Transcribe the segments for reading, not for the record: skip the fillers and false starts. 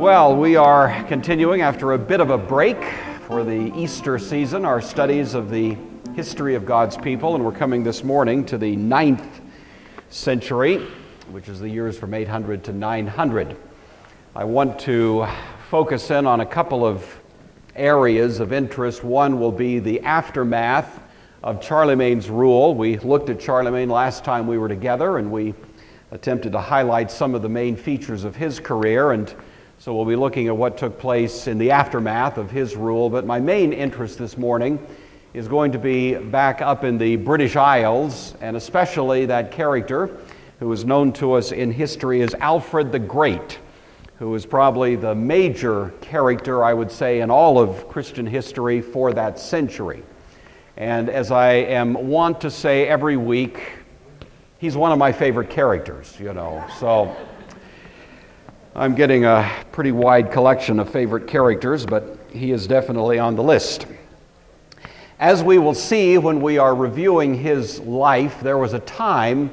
Well, we are continuing after a bit of a break for the Easter season, our studies of the history of God's people, and we're coming this morning to the 9th century, which is the years from 800 to 900. I want to focus in on a couple of areas of interest. One will be the aftermath of Charlemagne's rule. We looked at Charlemagne last time we were together, and we attempted to highlight some of the main features of his career, and so we'll be looking at what took place in the aftermath of his rule. But my main interest this morning is going to be back up in the British Isles, and especially that character who is known to us in history as Alfred the Great, who is probably the major character, I would say, in all of Christian history for that century. And as I am wont to say every week, he's one of my favorite characters, so I'm getting a pretty wide collection of favorite characters, but he is definitely on the list. As we will see when we are reviewing his life, there was a time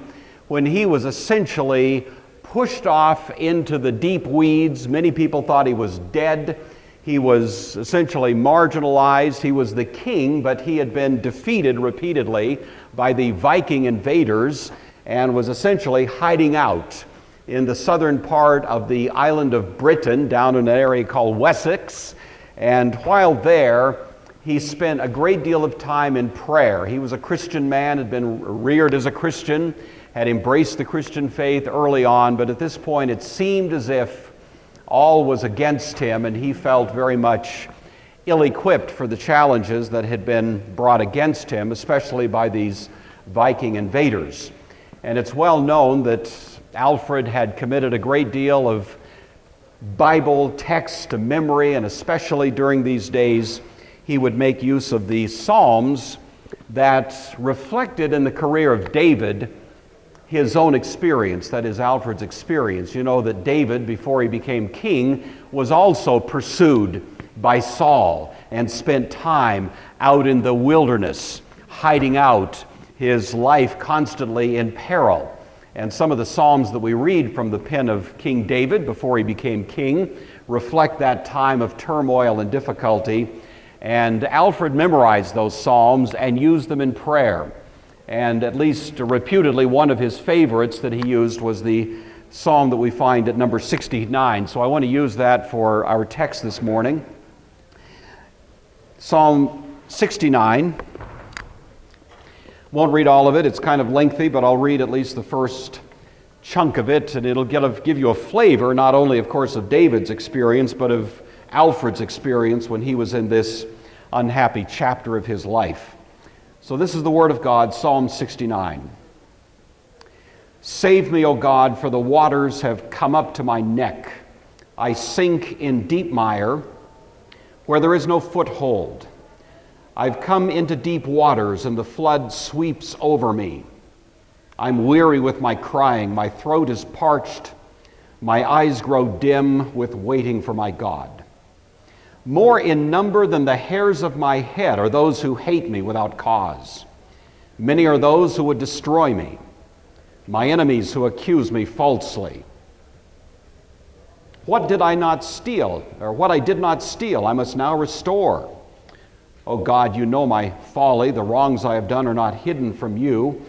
when he was essentially pushed off into the deep weeds. Many people thought he was dead. He was essentially marginalized. He was the king, but he had been defeated repeatedly by the Viking invaders and was essentially hiding out in the southern part of the island of Britain, down in an area called Wessex. And while there, he spent a great deal of time in prayer. He was a Christian man, had been reared as a Christian, had embraced the Christian faith early on, but at this point it seemed as if all was against him, and he felt very much ill-equipped for the challenges that had been brought against him, especially by these Viking invaders. And it's well known that Alfred had committed a great deal of Bible text to memory, and especially during these days, he would make use of the Psalms that reflected in the career of David his own experience, that is Alfred's experience. You know that David, before he became king, was also pursued by Saul and spent time out in the wilderness, hiding out, his life constantly in peril. And some of the Psalms that we read from the pen of King David before he became king reflect that time of turmoil and difficulty. And Alfred memorized those Psalms and used them in prayer. And at least reputedly, one of his favorites that he used was the Psalm that we find at number 69. So I want to use that for our text this morning. Psalm 69. Won't read all of it, it's kind of lengthy, but I'll read at least the first chunk of it, and it'll give you a flavor, not only, of course, of David's experience, but of Alfred's experience when he was in this unhappy chapter of his life. So this is the word of God, Psalm 69. Save me, O God, for the waters have come up to my neck. I sink in deep mire where there is no foothold. I've come into deep waters, and the flood sweeps over me. I'm weary with my crying. My throat is parched. My eyes grow dim with waiting for my God. More in number than the hairs of my head are those who hate me without cause. Many are those who would destroy me, my enemies who accuse me falsely. What did I not steal, or what I did not steal, I must now restore. O God, you know my folly. The wrongs I have done are not hidden from you.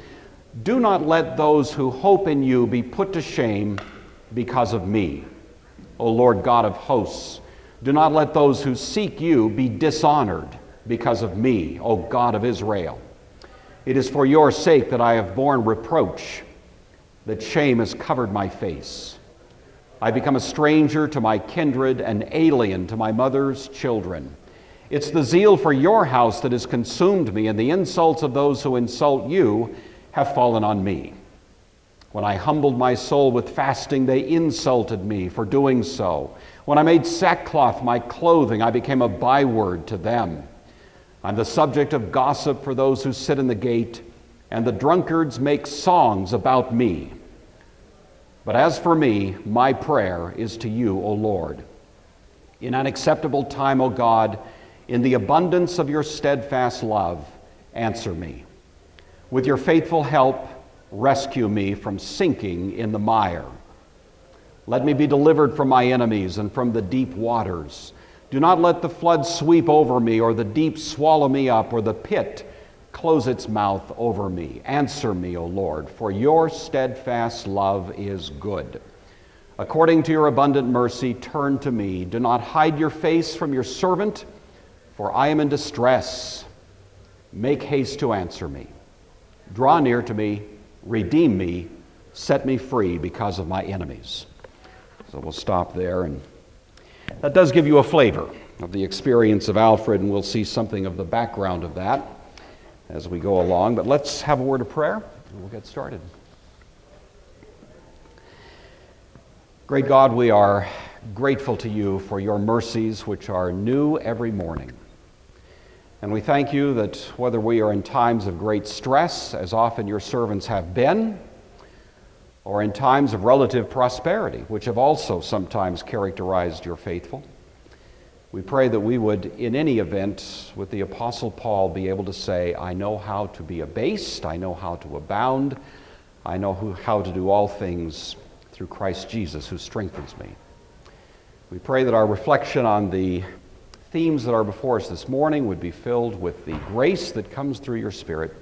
Do not let those who hope in you be put to shame because of me. O Lord God of hosts, do not let those who seek you be dishonored because of me, O God of Israel. It is for your sake that I have borne reproach, that shame has covered my face. I become a stranger to my kindred, an alien to my mother's children. It's the zeal for your house that has consumed me, and the insults of those who insult you have fallen on me. When I humbled my soul with fasting, they insulted me for doing so. When I made sackcloth my clothing, I became a byword to them. I'm the subject of gossip for those who sit in the gate, and the drunkards make songs about me. But as for me, my prayer is to you, O Lord. In an acceptable time, O God, in the abundance of your steadfast love, answer me. With your faithful help, rescue me from sinking in the mire. Let me be delivered from my enemies and from the deep waters. Do not let the flood sweep over me, or the deep swallow me up, or the pit close its mouth over me. Answer me, O Lord, for your steadfast love is good. According to your abundant mercy, turn to me. Do not hide your face from your servant, for I am in distress. Make haste to answer me. Draw near to me, redeem me, set me free because of my enemies. So we'll stop there, and that does give you a flavor of the experience of Alfred, and we'll see something of the background of that as we go along. But let's have a word of prayer, and we'll get started. Great God, we are grateful to you for your mercies, which are new every morning. And we thank you that whether we are in times of great stress, as often your servants have been, or in times of relative prosperity, which have also sometimes characterized your faithful, we pray that we would, in any event, with the Apostle Paul, be able to say, I know how to be abased, I know how to abound, I know how to do all things through Christ Jesus, who strengthens me. We pray that our reflection on the themes that are before us this morning would be filled with the grace that comes through your Spirit,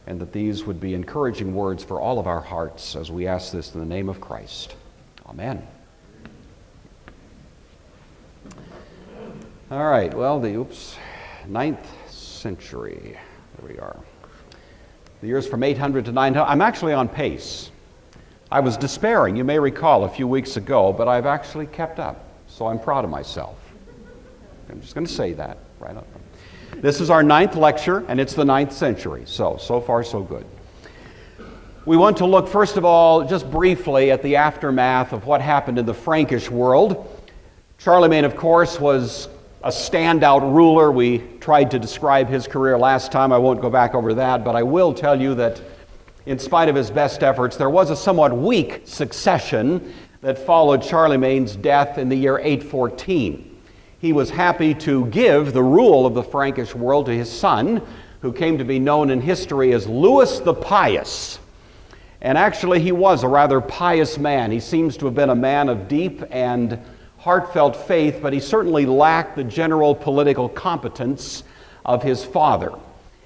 and that these would be encouraging words for all of our hearts as we ask this in the name of Christ. Amen. All right, well, the 9th century. There we are. The years from 800 to 900. I'm actually on pace. I was despairing, you may recall, a few weeks ago, but I've actually kept up, so I'm proud of myself. I'm just going to say that right up. This is our 9th lecture, and it's the 9th century, so far so good. We want to look, first of all, just briefly at the aftermath of what happened in the Frankish world. Charlemagne, of course, was a standout ruler. We tried to describe his career last time. I won't go back over that, but I will tell you that in spite of his best efforts, there was a somewhat weak succession that followed Charlemagne's death in the year 814. He was happy to give the rule of the Frankish world to his son, who came to be known in history as Louis the Pious. And actually, he was a rather pious man. He seems to have been a man of deep and heartfelt faith, but he certainly lacked the general political competence of his father.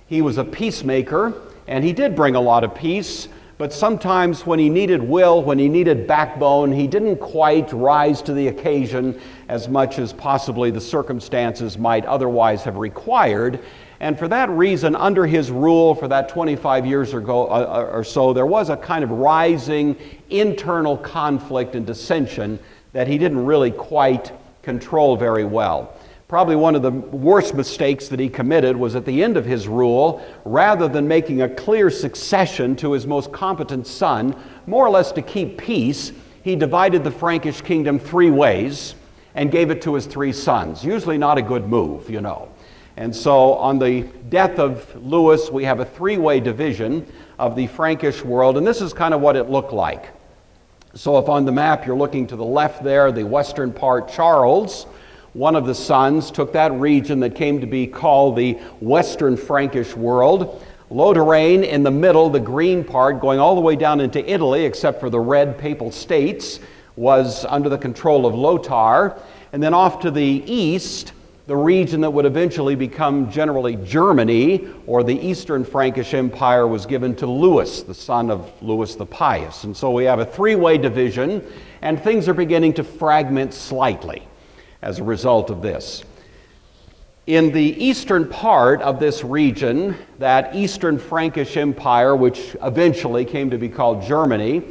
He was a peacemaker, and he did bring a lot of peace, but sometimes when he needed will, when he needed backbone, he didn't quite rise to the occasion as much as possibly the circumstances might otherwise have required. And for that reason, under his rule for that 25 years ago or so, there was a kind of rising internal conflict and dissension that he didn't really quite control very well. Probably one of the worst mistakes that he committed was at the end of his rule, rather than making a clear succession to his most competent son, more or less to keep peace, he divided the Frankish kingdom 3 ways and gave it to his 3 sons. Usually not a good move, you know. And so on the death of Louis, we have a 3-way division of the Frankish world, and this is kind of what it looked like. So if on the map you're looking to the left there, the western part, Charles, one of the sons, took that region that came to be called the Western Frankish world. Lotharing in the middle, the green part, going all the way down into Italy, except for the red papal states, was under the control of Lothar. And then off to the east, the region that would eventually become generally Germany, or the Eastern Frankish Empire, was given to Louis, the son of Louis the Pious. And so we have a 3-way division, and things are beginning to fragment slightly as a result of this. In the eastern part of this region, that Eastern Frankish Empire, which eventually came to be called Germany,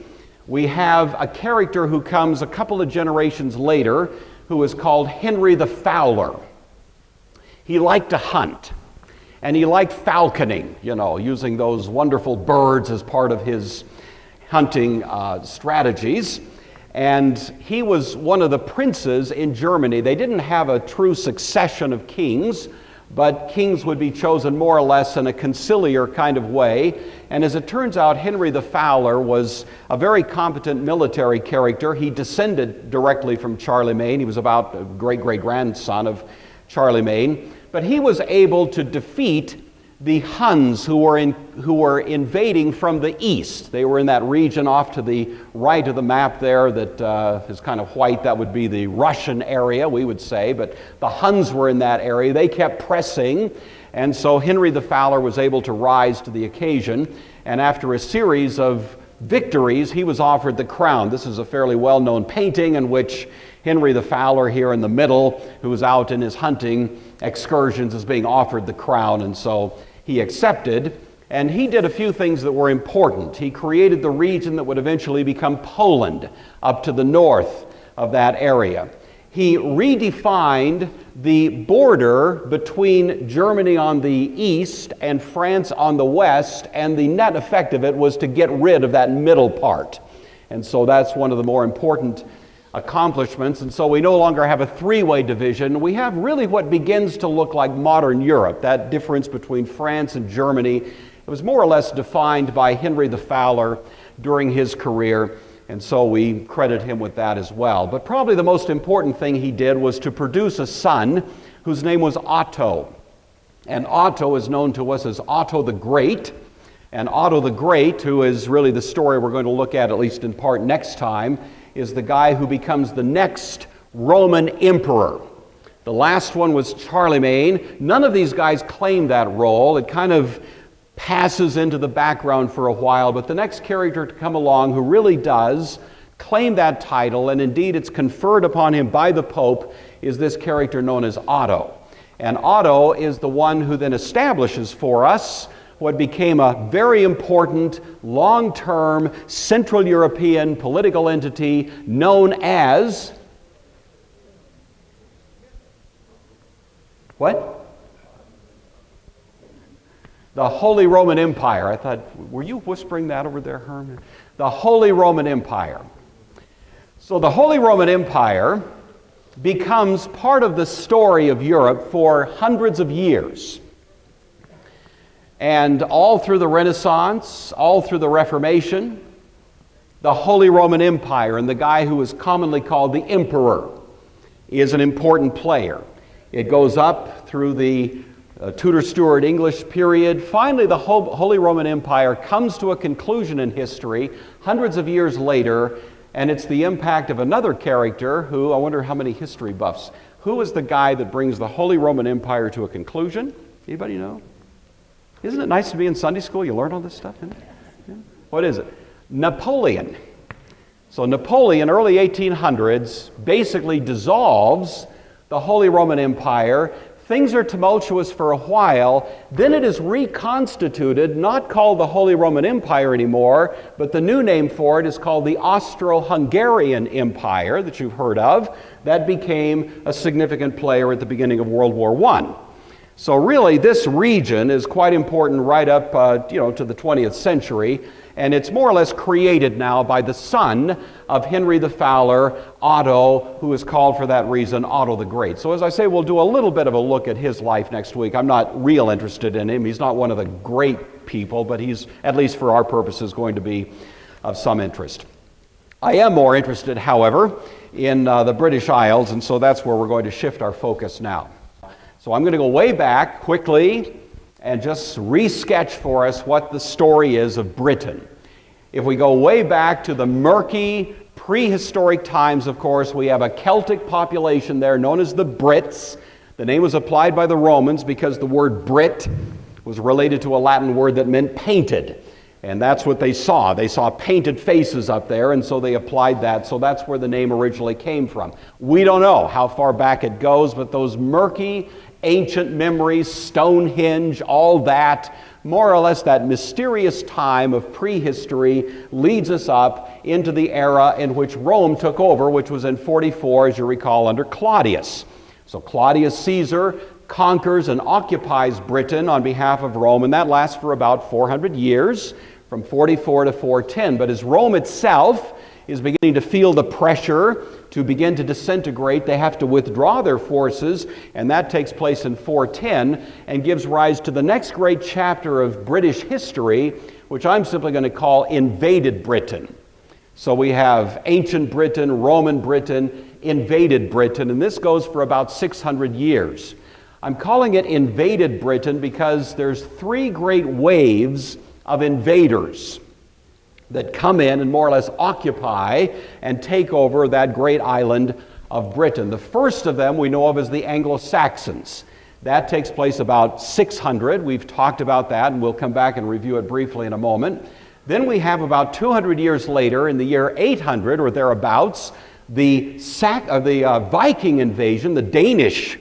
we have a character who comes a couple of generations later who is called Henry the Fowler. He liked to hunt, and he liked falconing, using those wonderful birds as part of his hunting strategies. And he was one of the princes in Germany. They didn't have a true succession of kings, but kings would be chosen more or less in a conciliar kind of way. And as it turns out, Henry the Fowler was a very competent military character. He descended directly from Charlemagne. He was about a great-great-grandson of Charlemagne. But he was able to defeat the Huns who were invading from the east. They were in that region off to the right of the map there that is kind of white. That would be the Russian area, we would say, but the Huns were in that area. They kept pressing, and so Henry the Fowler was able to rise to the occasion, and after a series of victories, he was offered the crown. This is a fairly well-known painting in which Henry the Fowler here in the middle, who was out in his hunting excursions, is being offered the crown, and so he accepted, and he did a few things that were important. He created the region that would eventually become Poland, up to the north of that area. He redefined the border between Germany on the east and France on the west, and the net effect of it was to get rid of that middle part. And so that's one of the more important accomplishments, and so we no longer have a three-way division. We have really what begins to look like modern Europe. That difference between France and Germany, it was more or less defined by Henry the Fowler during his career, and so we credit him with that as well. But probably the most important thing he did was to produce a son whose name was Otto. And Otto is known to us as Otto the Great. And Otto the Great, who is really the story we're going to look at least in part next time, is the guy who becomes the next Roman emperor. The last one was Charlemagne. None of these guys claim that role. It kind of passes into the background for a while, but the next character to come along who really does claim that title, and indeed it's conferred upon him by the Pope, is this character known as Otto. And Otto is the one who then establishes for us what became a very important, long-term, Central European political entity known as... What? The Holy Roman Empire. I thought, were you whispering that over there, Herman? The Holy Roman Empire. So the Holy Roman Empire becomes part of the story of Europe for hundreds of years. And all through the Renaissance, all through the Reformation, the Holy Roman Empire, and the guy who is commonly called the Emperor, is an important player. It goes up through the Tudor Stuart English period. Finally, the Holy Roman Empire comes to a conclusion in history hundreds of years later, and it's the impact of another character who, I wonder how many history buffs, who is the guy that brings the Holy Roman Empire to a conclusion? Anybody know? Isn't it nice to be in Sunday school? You learn all this stuff, isn't it? Yeah. What is it? Napoleon. So Napoleon, early 1800s, basically dissolves the Holy Roman Empire. Things are tumultuous for a while. Then it is reconstituted, not called the Holy Roman Empire anymore, but the new name for it is called the Austro-Hungarian Empire that you've heard of. That became a significant player at the beginning of World War I. So really, this region is quite important right up to the 20th century, and it's more or less created now by the son of Henry the Fowler, Otto, who is called for that reason Otto the Great. So as I say, we'll do a little bit of a look at his life next week. I'm not real interested in him. He's not one of the great people, but he's, at least for our purposes, going to be of some interest. I am more interested, however, in the British Isles, and so that's where we're going to shift our focus now. So I'm going to go way back quickly and just re-sketch for us what the story is of Britain. If we go way back to the murky prehistoric times, of course, we have a Celtic population there known as the Brits. The name was applied by the Romans because the word Brit was related to a Latin word that meant painted. And that's what they saw. They saw painted faces up there, and so they applied that. So that's where the name originally came from. We don't know how far back it goes, but those murky, ancient memories, Stonehenge, all that, more or less that mysterious time of prehistory leads us up into the era in which Rome took over, which was in 44, as you recall, under Claudius. So Claudius Caesar conquers and occupies Britain on behalf of Rome, and that lasts for about 400 years, from 44 to 410. But as Rome itself is beginning to feel the pressure to begin to disintegrate, they have to withdraw their forces, and that takes place in 410 and gives rise to the next great chapter of British history, which I'm simply going to call Invaded Britain. So we have ancient Britain, Roman Britain, invaded Britain, and this goes for about 600 years. I'm calling it Invaded Britain because there's three great waves of invaders that come in and more or less occupy and take over that great island of Britain. The first of them we know of as the Anglo-Saxons. That takes place about 600. We've talked about that, and we'll come back and review it briefly in a moment. Then we have about 200 years later, in the year 800 or thereabouts, the Viking invasion, the Danish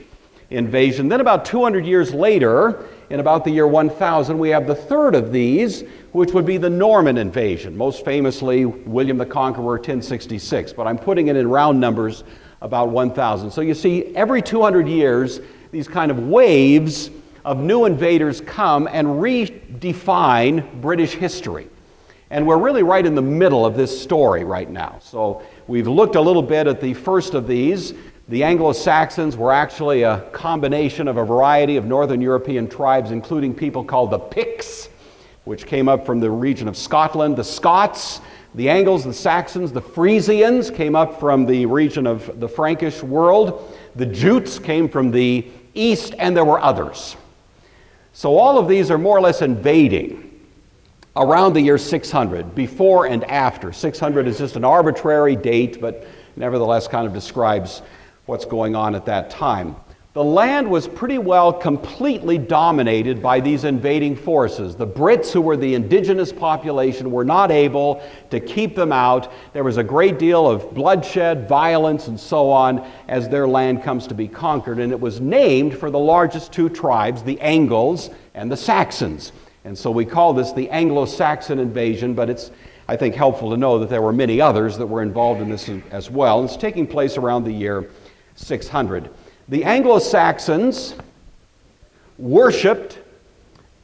invasion. Then about 200 years later, in about the year 1000, we have the third of these, which would be the Norman invasion, most famously William the Conqueror, 1066. But I'm putting it in round numbers, about 1000. So you see, every 200 years, these kind of waves of new invaders come and redefine British history. And we're really right in the middle of this story right now. So we've looked a little bit at the first of these. The Anglo-Saxons were actually a combination of a variety of northern European tribes, including people called the Picts, which came up from the region of Scotland. The Scots, the Angles, the Saxons, the Frisians came up from the region of the Frankish world. The Jutes came from the east, and there were others. So all of these are more or less invading around the year 600, before and after. 600 is just an arbitrary date, but nevertheless kind of describes what's going on at that time. The land was pretty well completely dominated by these invading forces. The Brits, who were the indigenous population, were not able to keep them out. There was a great deal of bloodshed, violence, and so on as their land comes to be conquered. And it was named for the largest two tribes, the Angles and the Saxons. And so we call this the Anglo-Saxon invasion, but it's, I think, helpful to know that there were many others that were involved in this as well. It's taking place around the year 600. The Anglo-Saxons worshipped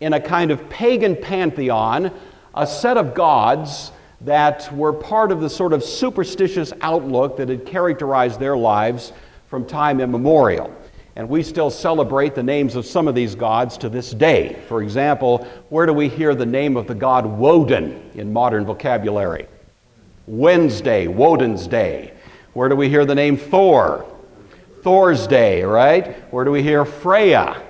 in a kind of pagan pantheon a set of gods that were part of the sort of superstitious outlook that had characterized their lives from time immemorial. And we still celebrate the names of some of these gods to this day. For example, where do we hear the name of the god Woden in modern vocabulary? Wednesday, Woden's Day. Where do we hear the name Thor? Thor's Day, right? Where do we hear Freya?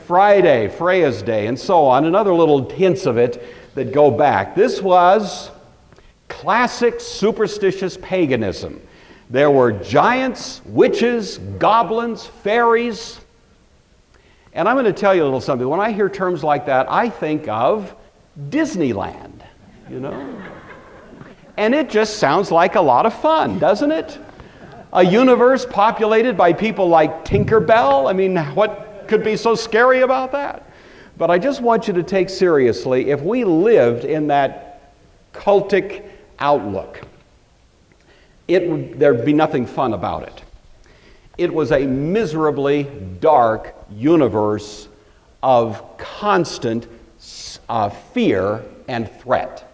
Friday, Freya's Day, and so on. And other little hints of it that go back. This was classic superstitious paganism. There were giants, witches, goblins, fairies. And I'm going to tell you a little something. When I hear terms like that, I think of Disneyland, you know? And it just sounds like a lot of fun, doesn't it? A universe populated by people like Tinkerbell. I mean, what could be so scary about that? But I just want you to take seriously, if we lived in that cultic outlook, there'd be nothing fun about it. It was a miserably dark universe of constant fear and threat.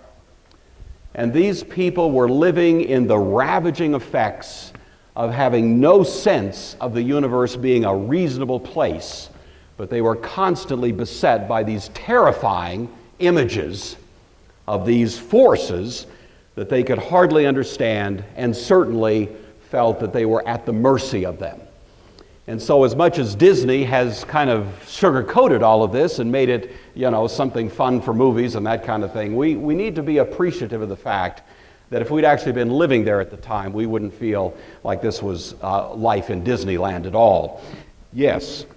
And these people were living in the ravaging effects of having no sense of the universe being a reasonable place, but they were constantly beset by these terrifying images of these forces that they could hardly understand, and certainly felt that they were at the mercy of them. And so as much as Disney has kind of sugar-coated all of this and made it, you know, something fun for movies and that kind of thing, we need to be appreciative of the fact that if we'd actually been living there at the time, we wouldn't feel like this was life in Disneyland at all. Yes?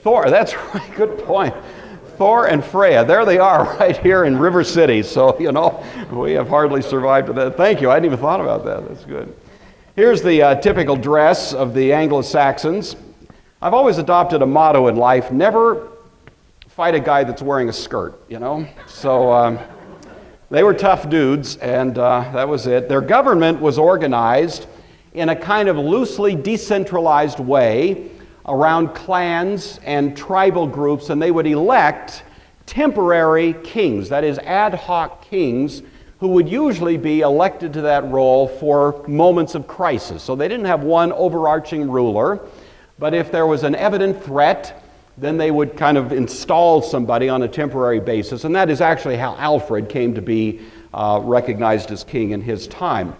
Thor, that's right, good point. Thor and Freya, there they are right here in River City. So, you know, we have hardly survived that. Thank you, I hadn't even thought about that. That's good. Here's the typical dress of the Anglo-Saxons. I've always adopted a motto in life: never fight a guy that's wearing a skirt, you know? So they were tough dudes, and that was it. Their government was organized in a kind of loosely decentralized way around clans and tribal groups, and they would elect temporary kings, that is, ad hoc kings, who would usually be elected to that role for moments of crisis. So they didn't have one overarching ruler, but if there was an evident threat, then they would kind of install somebody on a temporary basis, and that is actually how Alfred came to be recognized as king in his time.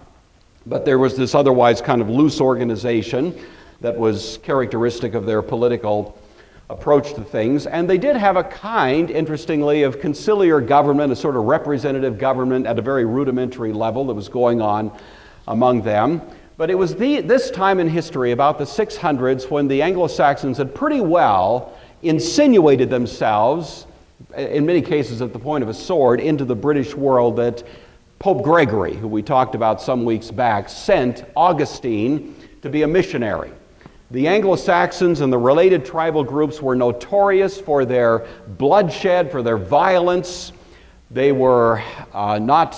But there was this otherwise kind of loose organization that was characteristic of their political approach to things. And they did have a kind, interestingly, of conciliar government, a sort of representative government at a very rudimentary level that was going on among them. But it was this time in history, about the 600s, when the Anglo-Saxons had pretty well insinuated themselves, in many cases at the point of a sword, into the British world, that Pope Gregory, who we talked about some weeks back, sent Augustine to be a missionary. The Anglo-Saxons and the related tribal groups were notorious for their bloodshed, for their violence. They were not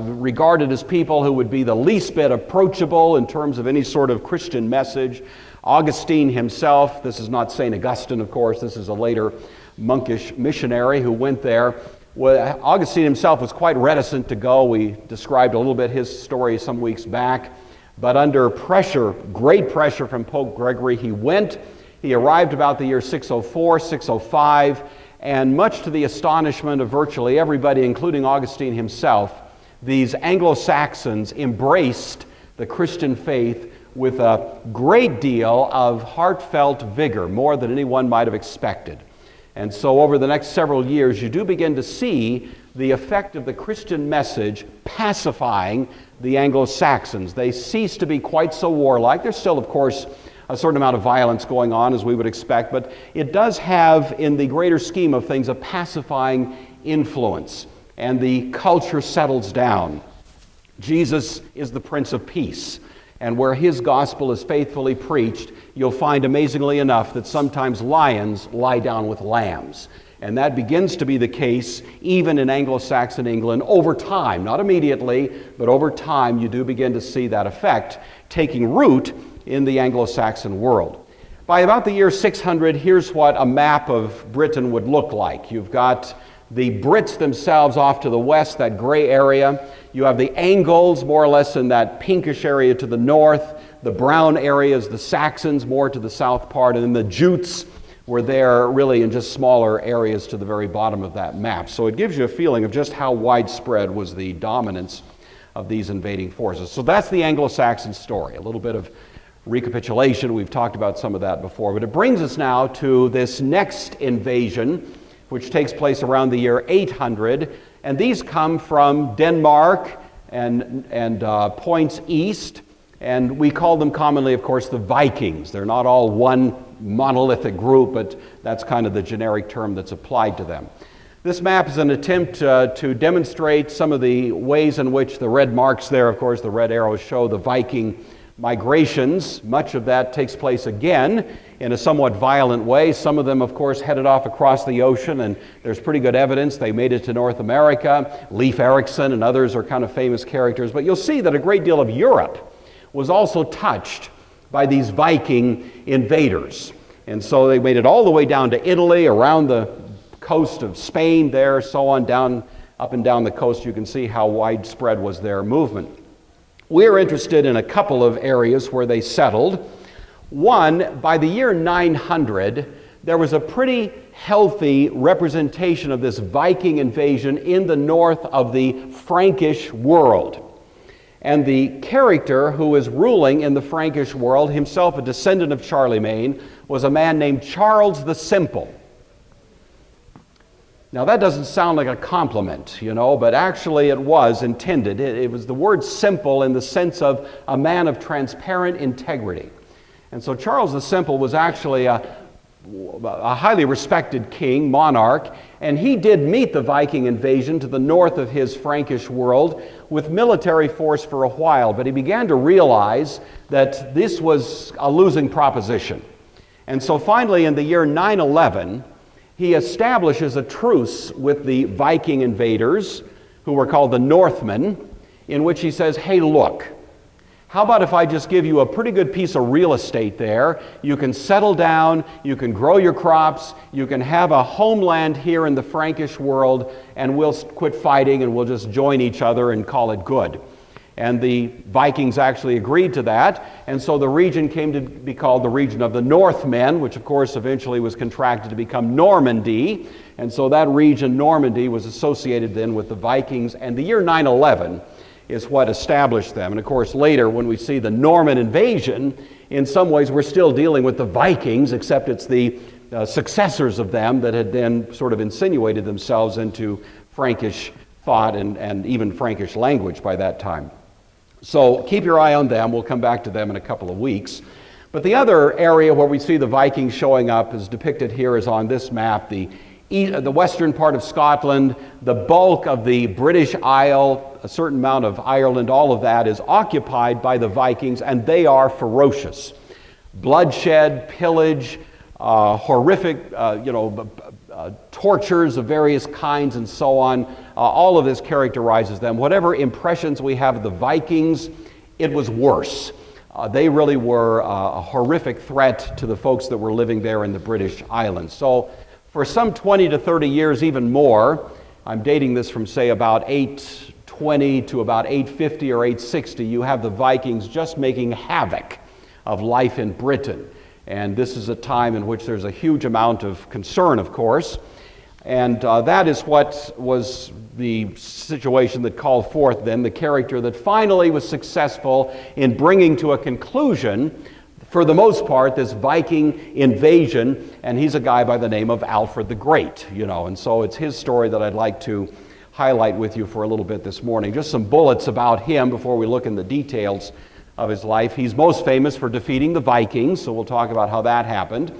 regarded as people who would be the least bit approachable in terms of any sort of Christian message. Augustine himself, this is not St. Augustine, of course, this is a later monkish missionary who went there. Well, Augustine himself was quite reticent to go. We described a little bit his story some weeks back. But under pressure, great pressure from Pope Gregory, he went. He arrived about the year 604, 605, and much to the astonishment of virtually everybody, including Augustine himself, these Anglo-Saxons embraced the Christian faith with a great deal of heartfelt vigor, more than anyone might have expected. And so over the next several years, you do begin to see the effect of the Christian message pacifying the Anglo-Saxons. They cease to be quite so warlike. There's still, of course, a certain amount of violence going on, as we would expect, but it does have, in the greater scheme of things, a pacifying influence, and the culture settles down. Jesus is the Prince of Peace, and where his gospel is faithfully preached, you'll find, amazingly enough, that sometimes lions lie down with lambs. And that begins to be the case even in Anglo-Saxon England over time. Not immediately, but over time you do begin to see that effect taking root in the Anglo-Saxon world. By about the year 600, here's what a map of Britain would look like. You've got the Brits themselves off to the west, that gray area. You have the Angles, more or less in that pinkish area to the north. The brown area is the Saxons, more to the south part. And then the Jutes were there really in just smaller areas to the very bottom of that map. So it gives you a feeling of just how widespread was the dominance of these invading forces. So that's the Anglo-Saxon story. A little bit of recapitulation. We've talked about some of that before. But it brings us now to this next invasion, which takes place around the year 800. And these come from Denmark and points east. And we call them commonly, of course, the Vikings. They're not all one monolithic group, but that's kind of the generic term that's applied to them. This map is an attempt to demonstrate some of the ways in which the red marks there, of course, the red arrows show the Viking migrations. Much of that takes place again in a somewhat violent way. Some of them, of course, headed off across the ocean, and there's pretty good evidence they made it to North America. Leif Erikson and others are kind of famous characters. But you'll see that a great deal of Europe was also touched by these Viking invaders. And so they made it all the way down to Italy, around the coast of Spain there, so on, down, up and down the coast. You can see how widespread was their movement. We're interested in a couple of areas where they settled. One, by the year 900, there was a pretty healthy representation of this Viking invasion in the north of the Frankish world. And the character who was ruling in the Frankish world, himself a descendant of Charlemagne, was a man named Charles the Simple. Now that doesn't sound like a compliment, but actually it was intended. It was the word simple in the sense of a man of transparent integrity. And so Charles the Simple was actually a highly respected king, monarch, and he did meet the Viking invasion to the north of his Frankish world with military force for a while, but he began to realize that this was a losing proposition. And so finally in the year 911, he establishes a truce with the Viking invaders, who were called the Northmen, in which he says, hey, look, how about if I just give you a pretty good piece of real estate there? You can settle down, you can grow your crops, you can have a homeland here in the Frankish world, and we'll quit fighting and we'll just join each other and call it good. And the Vikings actually agreed to that, and so the region came to be called the region of the Northmen, which of course eventually was contracted to become Normandy, and so that region, Normandy, was associated then with the Vikings. And the year 911 is what established them. And of course, later when we see the Norman invasion, in some ways we're still dealing with the Vikings, except it's the successors of them that had then sort of insinuated themselves into Frankish thought and even Frankish language by that time. So keep your eye on them. We'll come back to them in a couple of weeks. But the other area where we see the Vikings showing up is depicted here is on this map, the western part of Scotland, the bulk of the British Isle, a certain amount of Ireland, all of that is occupied by the Vikings, and they are ferocious. Bloodshed, pillage, horrific, tortures of various kinds and so on. All of this characterizes them. Whatever impressions we have of the Vikings, it was worse. They really were a horrific threat to the folks that were living there in the British Islands. So for some 20 to 30 years, even more, I'm dating this from, say, about 820 to about 850 or 860, you have the Vikings just making havoc of life in Britain. And this is a time in which there's a huge amount of concern, of course. And that is what was the situation that called forth then the character that finally was successful in bringing to a conclusion, for the most part, this Viking invasion. And he's a guy by the name of Alfred the Great, And so it's his story that I'd like to highlight with you for a little bit this morning. Just some bullets about him before we look in the details of his life. He's most famous for defeating the Vikings, so we'll talk about how that happened.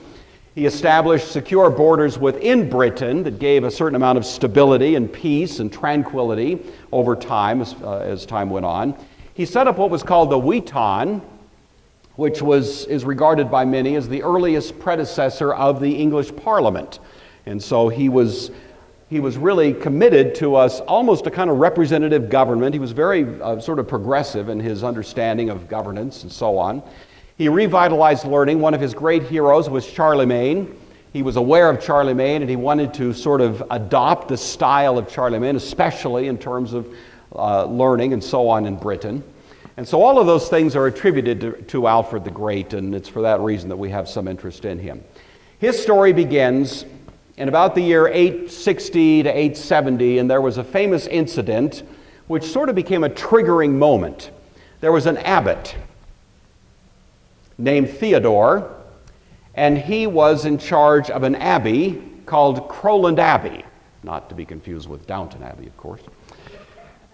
He established secure borders within Britain that gave a certain amount of stability and peace and tranquility over time as time went on. He set up what was called the Witan, which is regarded by many as the earliest predecessor of the English Parliament. And so he was really committed to us almost a kind of representative government. He was very sort of progressive in his understanding of governance and so on. He revitalized learning. One of his great heroes was Charlemagne. He was aware of Charlemagne and he wanted to sort of adopt the style of Charlemagne, especially in terms of learning and so on in Britain. And so all of those things are attributed to Alfred the Great, and it's for that reason that we have some interest in him. His story begins in about the year 860 to 870, and there was a famous incident which sort of became a triggering moment. There was an abbot named Theodore, and he was in charge of an abbey called Crowland Abbey, not to be confused with Downton Abbey, of course.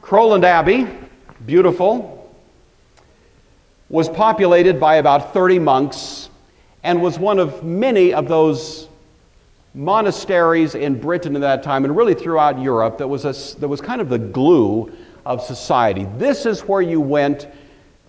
Crowland Abbey, beautiful, was populated by about 30 monks and was one of many of those monasteries in Britain at that time and really throughout Europe that was kind of the glue of society. This is where you went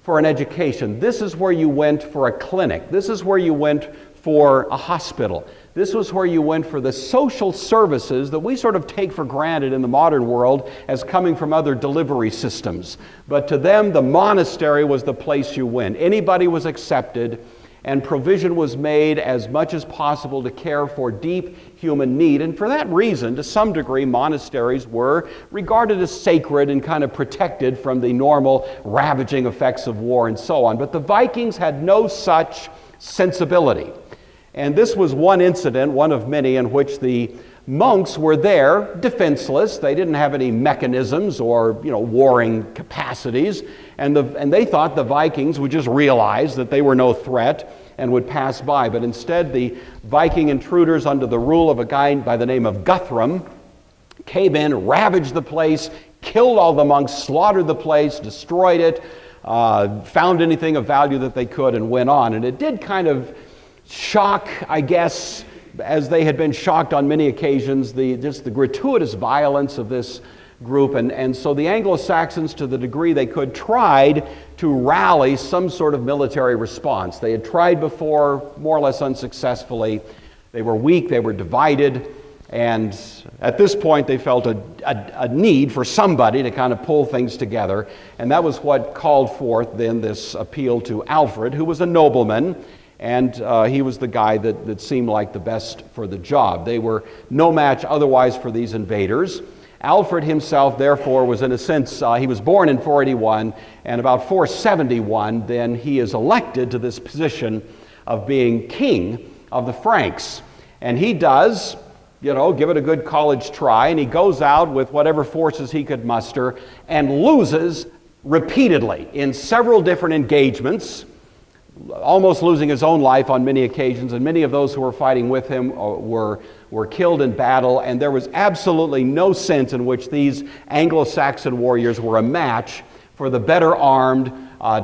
for an education. This is where you went for a clinic. This is where you went for a hospital. This was where you went for the social services that we sort of take for granted in the modern world as coming from other delivery systems. But to them, the monastery was the place you went. Anybody was accepted, and provision was made as much as possible to care for deep human need. And for that reason, to some degree, monasteries were regarded as sacred and kind of protected from the normal ravaging effects of war and so on. But the Vikings had no such sensibility. And this was one incident, one of many, in which the monks were there defenseless. They didn't have any mechanisms or warring capacities. And they thought the Vikings would just realize that they were no threat and would pass by. But instead, the Viking intruders under the rule of a guy by the name of Guthrum came in, ravaged the place, killed all the monks, slaughtered the place, destroyed it, found anything of value that they could, and went on. And it did kind of shock, I guess, as they had been shocked on many occasions, just the gratuitous violence of this group. And so the Anglo-Saxons, to the degree they could, tried to rally some sort of military response. They had tried before, more or less unsuccessfully. They were weak, they were divided, and at this point they felt a need for somebody to kind of pull things together. And that was what called forth then this appeal to Alfred, who was a nobleman, and he was the guy that seemed like the best for the job. They were no match otherwise for these invaders. Alfred himself, therefore, was in a sense, he was born in 481, and about 471, then he is elected to this position of being king of the Franks. And he does, give it a good college try, and he goes out with whatever forces he could muster and loses repeatedly in several different engagements, almost losing his own life on many occasions, and many of those who were fighting with him were killed in battle, and there was absolutely no sense in which these Anglo-Saxon warriors were a match for the better armed,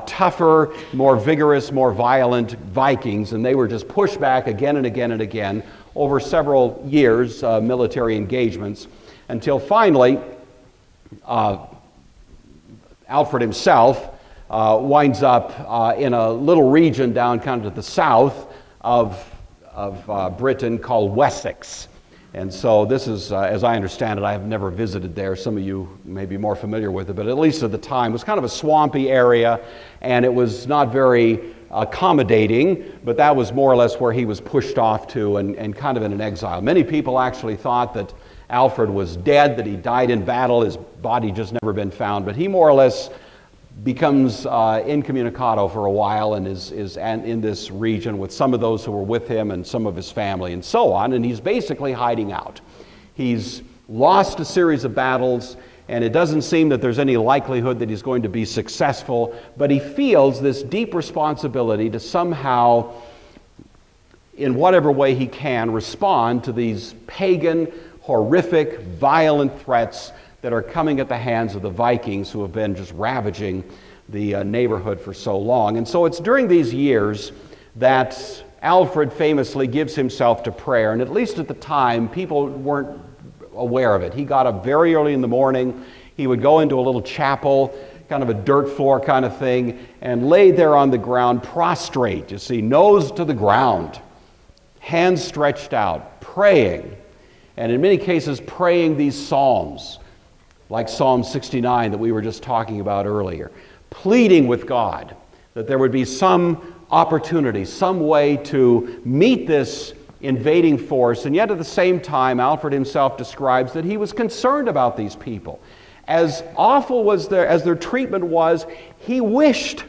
tougher, more vigorous, more violent Vikings, and they were just pushed back again and again and again over several years, military engagements, until finally Alfred himself winds up in a little region down kind of to the south of Britain called Wessex. And so this is, as I understand it, I have never visited there. Some of you may be more familiar with it, but at least at the time, it was kind of a swampy area, and it was not very accommodating, but that was more or less where he was pushed off to and kind of in an exile. Many people actually thought that Alfred was dead, that he died in battle, his body just never been found, but he more or less becomes incommunicado for a while and is in this region with some of those who were with him and some of his family and so on, and he's basically hiding out. He's lost a series of battles, and it doesn't seem that there's any likelihood that he's going to be successful, but he feels this deep responsibility to somehow, in whatever way he can, respond to these pagan, horrific, violent threats that are coming at the hands of the Vikings who have been just ravaging the neighborhood for so long. And so it's during these years that Alfred famously gives himself to prayer, and at least at the time, people weren't aware of it. He got up very early in the morning. He would go into a little chapel, kind of a dirt floor kind of thing, and lay there on the ground prostrate, you see, nose to the ground, hands stretched out, praying, and in many cases praying these psalms, like Psalm 69 that we were just talking about earlier, pleading with God that there would be some opportunity, some way to meet this invading force. And yet at the same time, Alfred himself describes that he was concerned about these people. As awful as their treatment was, he wished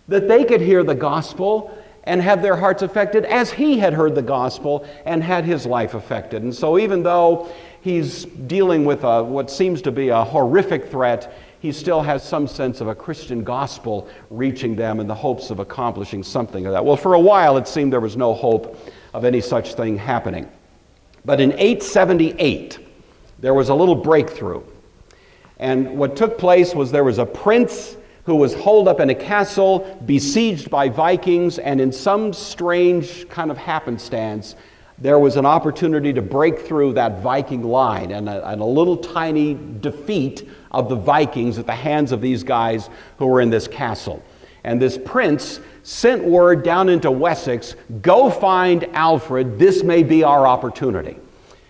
that they could hear the gospel and have their hearts affected as he had heard the gospel and had his life affected. And so even though he's dealing with what seems to be a horrific threat, he still has some sense of a Christian gospel reaching them in the hopes of accomplishing something of that. Well, for a while it seemed there was no hope of any such thing happening. But in 878, there was a little breakthrough. And what took place was there was a prince who was holed up in a castle, besieged by Vikings, and in some strange kind of happenstance, there was an opportunity to break through that Viking line, and a little tiny defeat of the Vikings at the hands of these guys who were in this castle. And this prince sent word down into Wessex, go find Alfred, this may be our opportunity.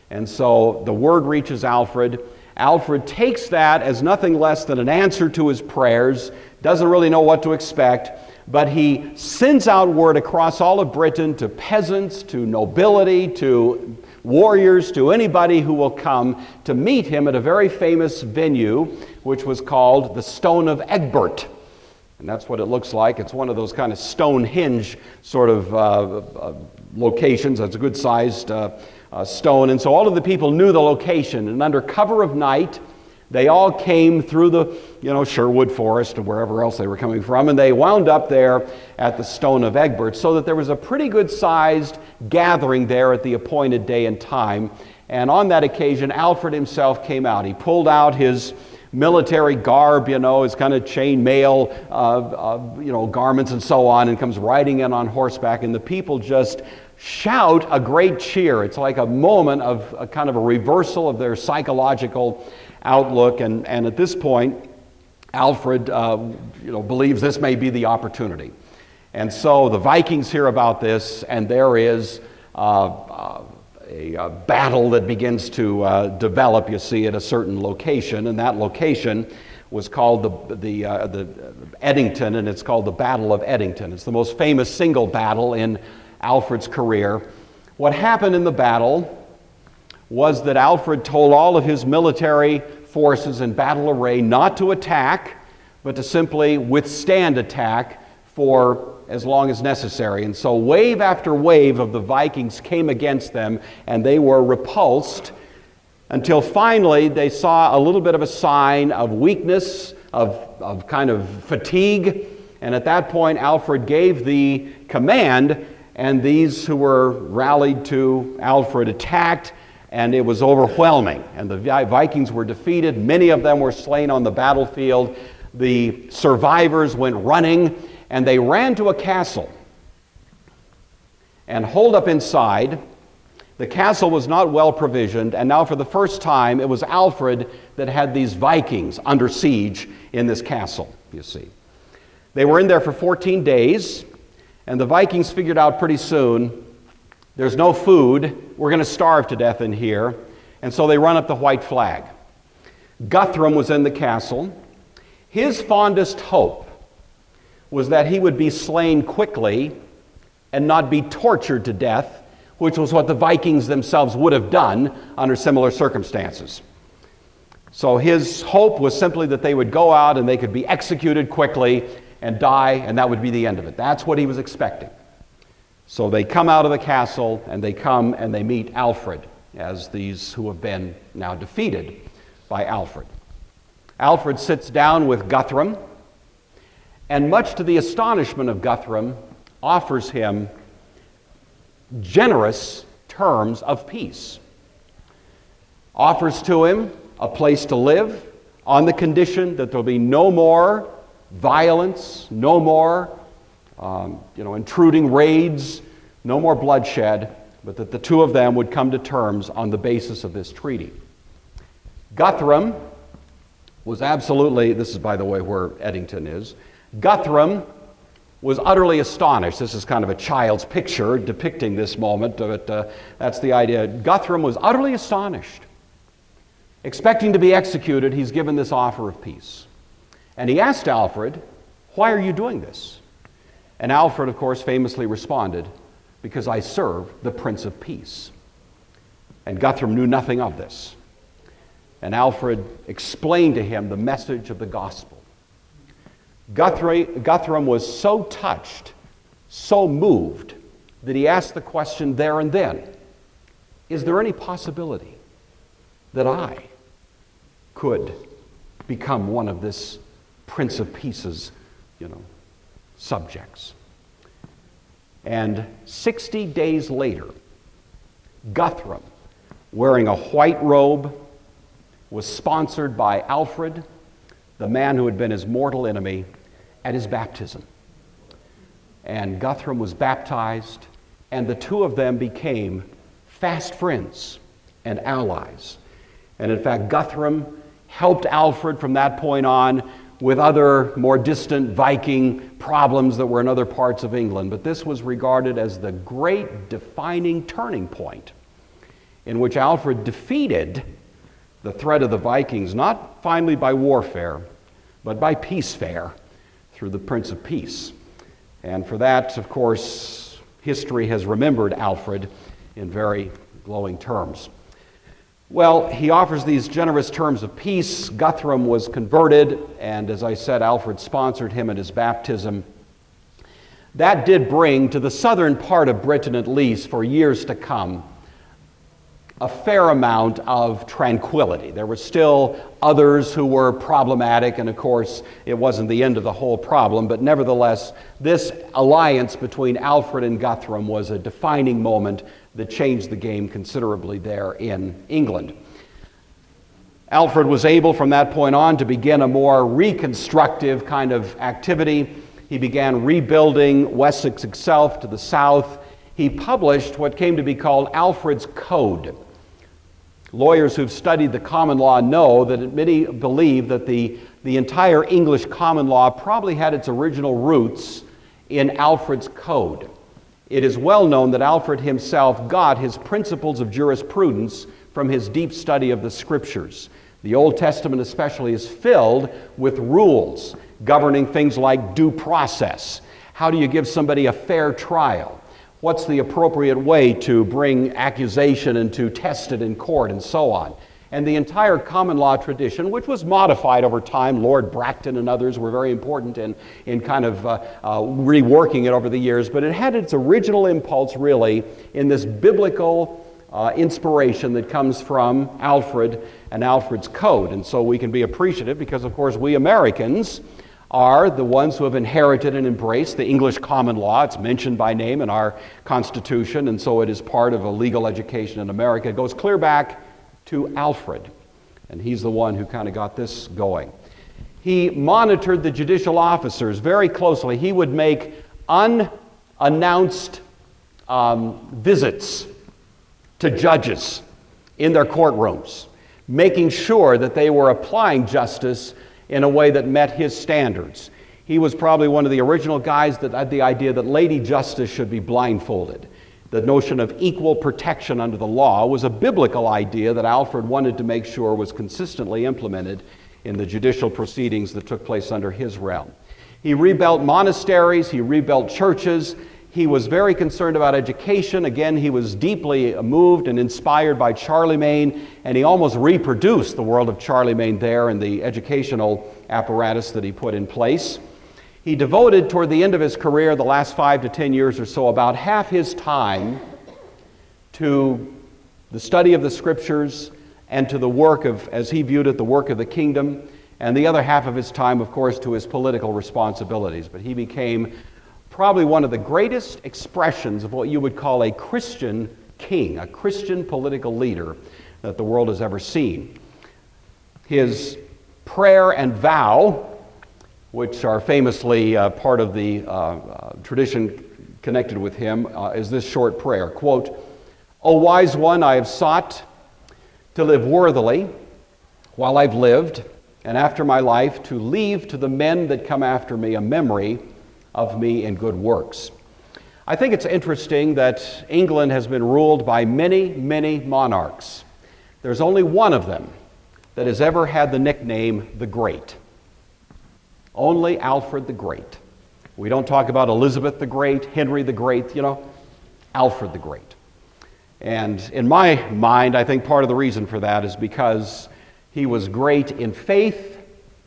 And so the word reaches Alfred. Alfred takes that as nothing less than an answer to his prayers, doesn't really know what to expect, but he sends out word across all of Britain to peasants, to nobility, to warriors, to anybody who will come to meet him at a very famous venue, which was called the Stone of Egbert. And that's what it looks like. It's one of those kind of Stonehenge sort of locations. It's a good-sized stone. And so all of the people knew the location. And under cover of night, they all came through the, Sherwood Forest or wherever else they were coming from, and they wound up there at the Stone of Egbert, so that there was a pretty good-sized gathering there at the appointed day and time. And on that occasion, Alfred himself came out. He pulled out his military garb, his kind of chain mail, garments and so on, and comes riding in on horseback, and the people just shout a great cheer. It's like a moment of a kind of a reversal of their psychological outlook, and at this point, Alfred, believes this may be the opportunity. And so the Vikings hear about this, and there is a battle that begins to develop, you see, at a certain location, and that location was called the Edington, and it's called the Battle of Edington. It's the most famous single battle in Alfred's career. What happened in the battle was that Alfred told all of his military forces in battle array not to attack, but to simply withstand attack for as long as necessary. And so wave after wave of the Vikings came against them, and they were repulsed until finally they saw a little bit of a sign of weakness, of kind of fatigue. And at that point, Alfred gave the command, and these who were rallied to Alfred attacked, and it was overwhelming. And the Vikings were defeated. Many of them were slain on the battlefield. The survivors went running, and they ran to a castle and holed up inside. The castle was not well provisioned, and now for the first time, it was Alfred that had these Vikings under siege in this castle, you see. They were in there for 14 days, and the Vikings figured out pretty soon, there's no food, we're going to starve to death in here, and so they run up the white flag. Guthrum was in the castle. His fondest hope was that he would be slain quickly and not be tortured to death, which was what the Vikings themselves would have done under similar circumstances. So his hope was simply that they would go out and they could be executed quickly and die, and that would be the end of it. That's what he was expecting. So they come out of the castle, and they come and they meet Alfred, as these who have been now defeated by Alfred. Alfred sits down with Guthrum, and much to the astonishment of Guthrum, offers him generous terms of peace. Offers to him a place to live on the condition that there'll be no more violence, no more intruding raids, no more bloodshed, but that the two of them would come to terms on the basis of this treaty. Guthrum was absolutely, this is by the way where Eddington is, Guthrum was utterly astonished. This is kind of a child's picture depicting this moment, but that's the idea. Guthrum was utterly astonished. Expecting to be executed, he's given this offer of peace. And he asked Alfred, "Why are you doing this?" And Alfred, of course, famously responded, "Because I serve the Prince of Peace." And Guthrum knew nothing of this. And Alfred explained to him the message of the gospel. Guthrum was so touched, so moved, that he asked the question there and then, is there any possibility that I could become one of this Prince of Peace's, subjects? And 60 days later, Guthrum, wearing a white robe, was sponsored by Alfred, the man who had been his mortal enemy, at his baptism. And Guthrum was baptized, and the two of them became fast friends and allies. And in fact, Guthrum helped Alfred from that point on with other more distant Viking problems that were in other parts of England. But this was regarded as the great defining turning point in which Alfred defeated the threat of the Vikings, not finally by warfare, but by peacefare through the Prince of Peace. And for that, of course, history has remembered Alfred in very glowing terms. Well, he offers these generous terms of peace. Guthrum was converted, and as I said, Alfred sponsored him at his baptism. That did bring to the southern part of Britain, at least for years to come, a fair amount of tranquility. There were still others who were problematic, and of course, it wasn't the end of the whole problem, but nevertheless, this alliance between Alfred and Guthrum was a defining moment that changed the game considerably there in England. Alfred was able from that point on to begin a more reconstructive kind of activity. He began rebuilding Wessex itself to the south. He published what came to be called Alfred's Code. Lawyers who've studied the common law know that many believe that the entire English common law probably had its original roots in Alfred's Code. It is well known that Alfred himself got his principles of jurisprudence from his deep study of the Scriptures. The Old Testament especially is filled with rules governing things like due process. How do you give somebody a fair trial? What's the appropriate way to bring accusation and to test it in court, and so on. And the entire common law tradition, which was modified over time, Lord Bracton and others were very important in kind of reworking it over the years, but it had its original impulse really in this biblical inspiration that comes from Alfred and Alfred's code. And so we can be appreciative because, of course, we Americans are the ones who have inherited and embraced the English common law. It's mentioned by name in our Constitution, and so it is part of a legal education in America. It goes clear back to Alfred, and he's the one who kind of got this going. He monitored the judicial officers very closely. He would make unannounced visits to judges in their courtrooms, making sure that they were applying justice in a way that met his standards. He was probably one of the original guys that had the idea that Lady Justice should be blindfolded. The notion of equal protection under the law was a biblical idea that Alfred wanted to make sure was consistently implemented in the judicial proceedings that took place under his realm. He rebuilt monasteries, he rebuilt churches. He was very concerned about education. Again, he was deeply moved and inspired by Charlemagne, and he almost reproduced the world of Charlemagne there in the educational apparatus that he put in place. He devoted, toward the end of his career, the last 5 to 10 years or so, about half his time to the study of the Scriptures and to the work of, as he viewed it, the work of the kingdom, and the other half of his time, of course, to his political responsibilities. But he became probably one of the greatest expressions of what you would call a Christian king, a Christian political leader that the world has ever seen. His prayer and vow, which are famously part of the tradition connected with him, is this short prayer, quote, "O wise one, I have sought to live worthily while I've lived, and after my life to leave to the men that come after me a memory of me in good works." I think it's interesting that England has been ruled by many, many monarchs. There's only one of them that has ever had the nickname the Great. Only Alfred the Great. We don't talk about Elizabeth the Great, Henry the Great, Alfred the Great. And in my mind, I think part of the reason for that is because he was great in faith,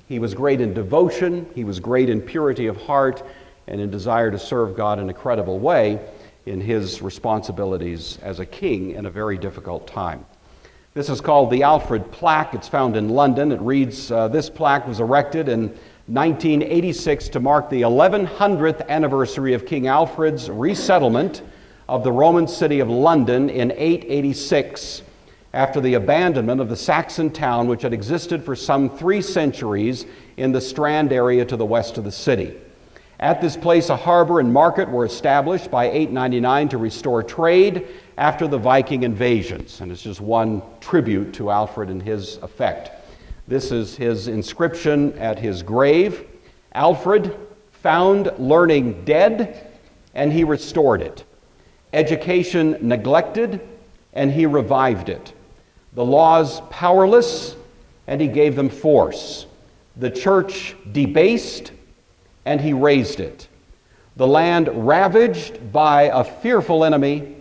he was great in devotion, he was great in purity of heart, and in desire to serve God in a credible way in his responsibilities as a king in a very difficult time. This is called the Alfred plaque. It's found in London. It reads, this plaque was erected in 1986 to mark the 1100th anniversary of King Alfred's resettlement of the Roman city of London in 886, after the abandonment of the Saxon town which had existed for some 3 centuries in the Strand area to the west of the city. At this place, a harbor and market were established by 899 to restore trade after the Viking invasions. And it's just one tribute to Alfred and his effect. This is his inscription at his grave. Alfred found learning dead, and he restored it. Education neglected, and he revived it. The laws powerless, and he gave them force. The church debased, and he raised it. The land ravaged by a fearful enemy,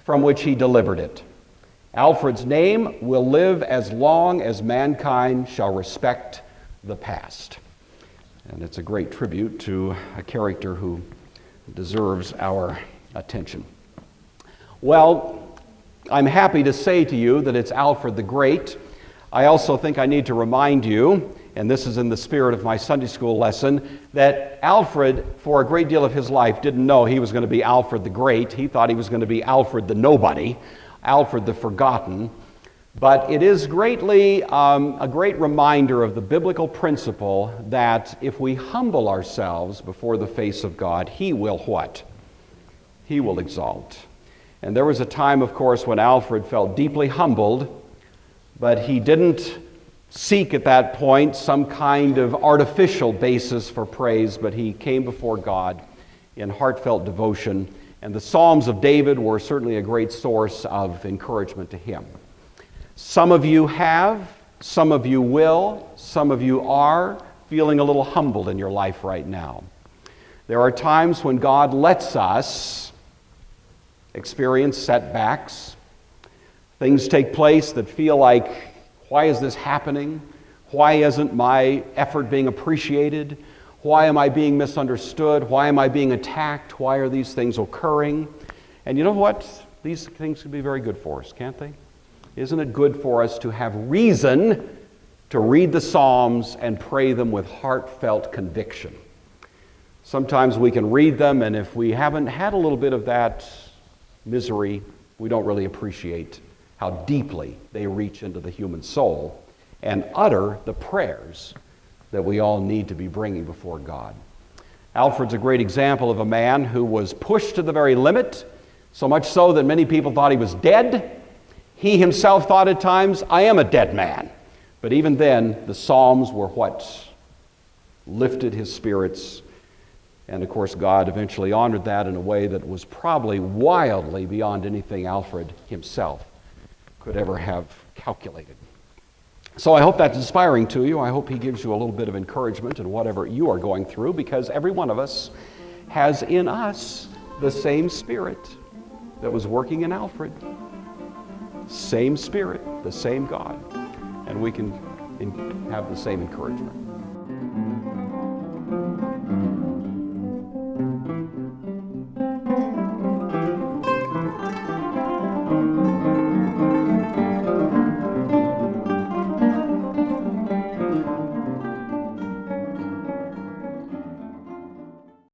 from which he delivered it. Alfred's name will live as long as mankind shall respect the past. And it's a great tribute to a character who deserves our attention. Well, I'm happy to say to you that it's Alfred the Great. I also think I need to remind you, and this is in the spirit of my Sunday school lesson, that Alfred, for a great deal of his life, didn't know he was going to be Alfred the Great. He thought he was going to be Alfred the Nobody, Alfred the Forgotten. But it is greatly a great reminder of the biblical principle that if we humble ourselves before the face of God, He will what? He will exalt. And there was a time, of course, when Alfred felt deeply humbled, but he didn't seek at that point some kind of artificial basis for praise, but he came before God in heartfelt devotion. And the Psalms of David were certainly a great source of encouragement to him. Some of you have, some of you will, some of you are feeling a little humbled in your life right now. There are times when God lets us experience setbacks. Things take place that feel like, why is this happening? Why isn't my effort being appreciated? Why am I being misunderstood? Why am I being attacked? Why are these things occurring? And you know what? these things can be very good for us, can't they? Isn't it good for us to have reason to read the Psalms and pray them with heartfelt conviction? Sometimes we can read them, and if we haven't had a little bit of that misery, we don't really appreciate how deeply they reach into the human soul and utter the prayers that we all need to be bringing before God. Alfred's a great example of a man who was pushed to the very limit, so much so that many people thought he was dead. He himself thought at times, I am a dead man. But even then, the Psalms were what lifted his spirits. And of course, God eventually honored that in a way that was probably wildly beyond anything Alfred himself could ever have calculated. So I hope that's inspiring to you. I hope he gives you a little bit of encouragement in whatever you are going through, because every one of us has in us the same Spirit that was working in Alfred. Same Spirit, the same God. And we can have the same encouragement.